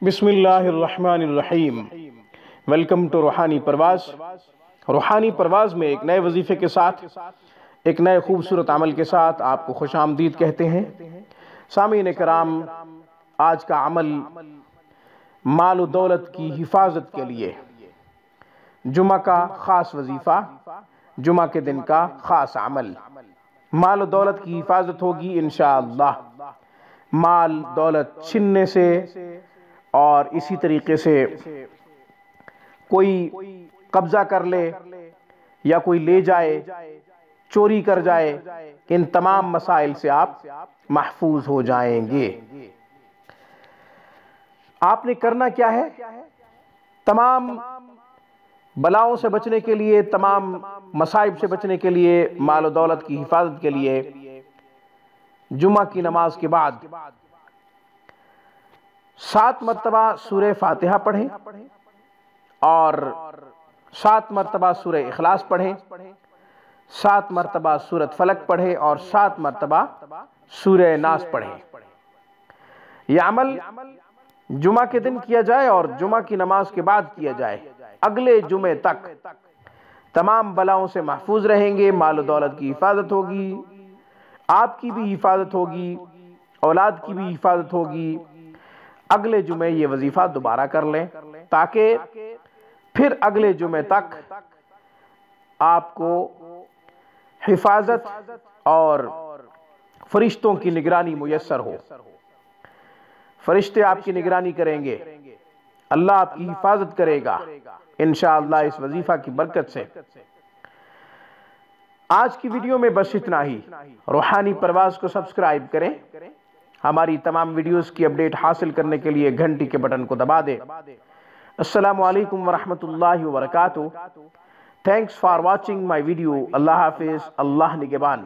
بسم اللہ الرحمن الرحیم۔ ویلکم ٹو روحانی پرواز۔ روحانی پرواز میں ایک نئے وظیفے کے ساتھ، ایک نئے خوبصورت عمل کے ساتھ آپ کو خوش آمدید کہتے ہیں۔ سامعین کرام، آج کا عمل مال و دولت کی حفاظت کے لیے، جمعہ کا خاص وظیفہ، جمعہ کے دن کا خاص عمل، مال و دولت کی حفاظت ہوگی انشاءاللہ۔ مال دولت چھننے سے اور اسی طریقے سے کوئی قبضہ کر لے یا کوئی لے جائے، چوری کر جائے، ان تمام مسائل سے آپ محفوظ ہو جائیں گے۔ آپ نے کرنا کیا ہے؟ تمام بلاؤں سے بچنے کے لیے، تمام مصائب سے بچنے کے لیے، مال و دولت کی حفاظت کے لیے، جمعہ کی نماز کے بعد 7 مرتبہ سورہ فاتحہ پڑھیں اور 7 مرتبہ سورہ اخلاص پڑھیں، 7 مرتبہ سورۃ فلق پڑھیں اور 7 مرتبہ سورہ ناس پڑھیں۔ یہ عمل جمعہ کے دن کیا جائے اور جمعہ کی نماز کے بعد کیا جائے۔ اگلے جمعے تک تمام بلاؤں سے محفوظ رہیں گے، مال و دولت کی حفاظت ہوگی، آپ کی بھی حفاظت ہوگی، اولاد کی بھی حفاظت ہوگی۔ اگلے جمعے یہ وظیفہ دوبارہ کر لیں تاکہ پھر اگلے جمعے تک آپ کو حفاظت اور فرشتوں کی نگرانی میسر ہو۔ فرشتے آپ کی نگرانی کریں گے، اللہ آپ کی حفاظت کرے گا انشاءاللہ اس وظیفہ کی برکت سے۔ آج کی ویڈیو میں بس اتنا ہی۔ روحانی پرواز کو سبسکرائب کریں، ہماری تمام ویڈیوز کی اپڈیٹ حاصل کرنے کے لیے گھنٹی کے بٹن کو دبا دیں۔ السلام علیکم ورحمۃ اللہ وبرکاتہ۔ Thanks for watching my video. اللہ حافظ، اللہ نگہبان۔